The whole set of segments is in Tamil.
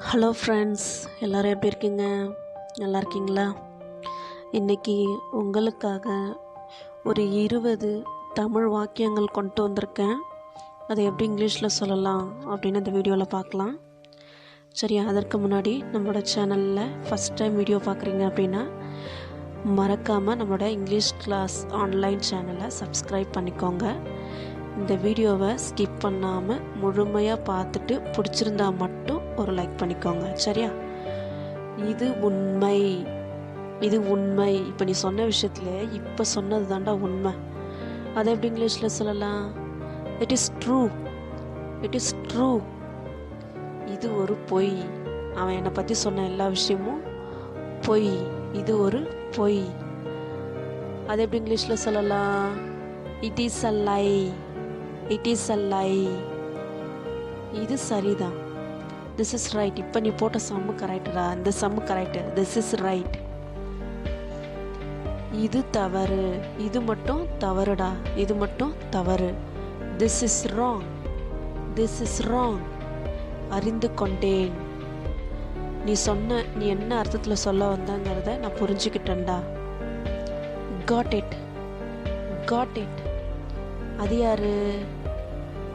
ஹலோ ஃப்ரெண்ட்ஸ், எல்லோரும் எப்படி இருக்கீங்க? நல்லா இருக்கீங்களா? இன்றைக்கி உங்களுக்காக ஒரு 20 தமிழ் வாக்கியங்கள் கொண்டு வந்திருக்கேன். அதை எப்படி இங்கிலீஷில் சொல்லலாம் அப்படின்னு இந்த வீடியோவில் பார்க்கலாம். சரியா? அதற்கு முன்னாடி நம்மளோட சேனலில் ஃபஸ்ட் டைம் வீடியோ பார்க்குறீங்க அப்படின்னா மறக்காமல் நம்மளோட இங்கிலீஷ் கிளாஸ் ஆன்லைன் சேனலை சப்ஸ்கிரைப் பண்ணிக்கோங்க. இந்த வீடியோவை ஸ்கிப் பண்ணாமல் முழுமையாக பார்த்துட்டு பிடிச்சிருந்தா மட்டும் ஒரு லைக் பண்ணிக்கோங்க. சரியா? இது உண்மை, இது உண்மை. இப்போ நீ சொன்ன விஷயத்தில் இப்போ சொன்னது தாண்டா உண்மை. அதை எப்படி இங்கிலீஷில் சொல்லலாம்? It is true, it is true. இது ஒரு பொய். அவன் என்னை பற்றி சொன்ன எல்லா விஷயமும் பொய். இது ஒரு பொய். அதை எப்படி இங்கிலீஷில் சொல்லலாம்? It is a lie, it is a lie. இது சரிதான். This is right. இப்போ நீ போட்ட சம்மு கரெக்டுடா, இந்த sum correct. This is right. இது தவறு, இது மட்டும் தவறுடா, இது மட்டும் தவறு. This is wrong, this is wrong. அறிந்து கொண்டேன். நீ என்ன அர்த்தத்தில் சொல்ல வந்தங்கிறத நான் புரிஞ்சுக்கிட்டேன்டா. Got it, got it. அது யாரு?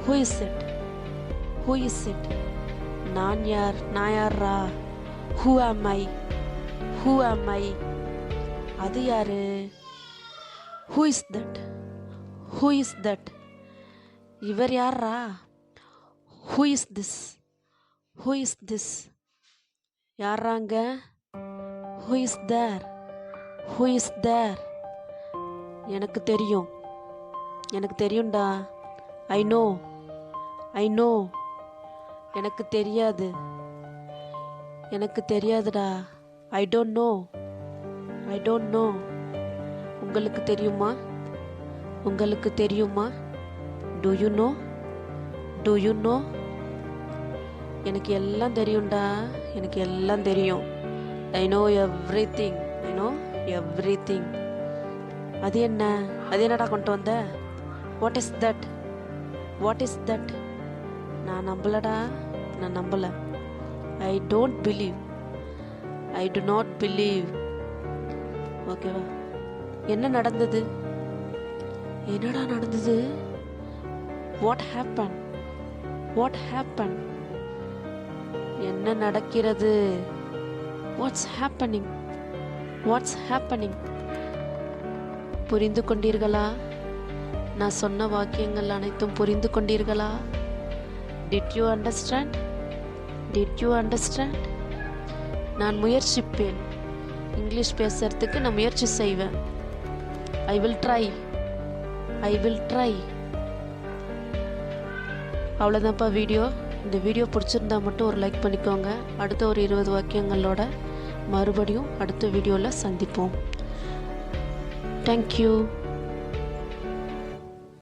Who is it, who is it. நான் யார்? நான் யாரா? ஹூ ஆம் ஐ, ஹூ ஆம் ஐ. அது யாரு? Who is that, who is that. இவர் யாரா? Who is this, who is this. யாராங்க? Who is there, who is there. எனக்கு தெரியும், எனக்கு தெரியும்டா. I know, I know. எனக்கு தெரியாது, எனக்கு தெரியாதுடா. I don't know, I don't know. உங்களுக்கு தெரியுமா, உங்களுக்கு தெரியுமா? Do you know, do you know. எனக்கு எல்லாம் தெரியும்டா, எனக்கு எல்லாம் தெரியும். I know everything, I know everything. அது என்ன? அது என்னடா கொண்டு வந்த? What is that, what is that. நான் நம்பலடா, நான் நம்பலை. I don't believe, I do not believe. ஓகேவா? என்ன நடந்தது? என்னடா நடந்தது? What happen, what happen. என்ன நடக்கிறது? What's happening, what's happening. புரிந்து கொண்டீர்களா? நான் சொன்ன வாக்கியங்கள் அனைத்தும் புரிந்து கொண்டீர்களா? Did you understand? Did you understand? நான் முயற்சிப்பேன். இங்கிலீஷ் பேசுறதுக்கு நான் முயற்சி செய்வேன். I will try, I will try. அவ்வளோதான்ப்பா வீடியோ. இந்த வீடியோ பிடிச்சிருந்தா மட்டும் ஒரு லைக் பண்ணிக்கோங்க. அடுத்த ஒரு 20 வாக்கியங்களோட மறுபடியும் அடுத்த வீடியோவில் சந்திப்போம். Thank you.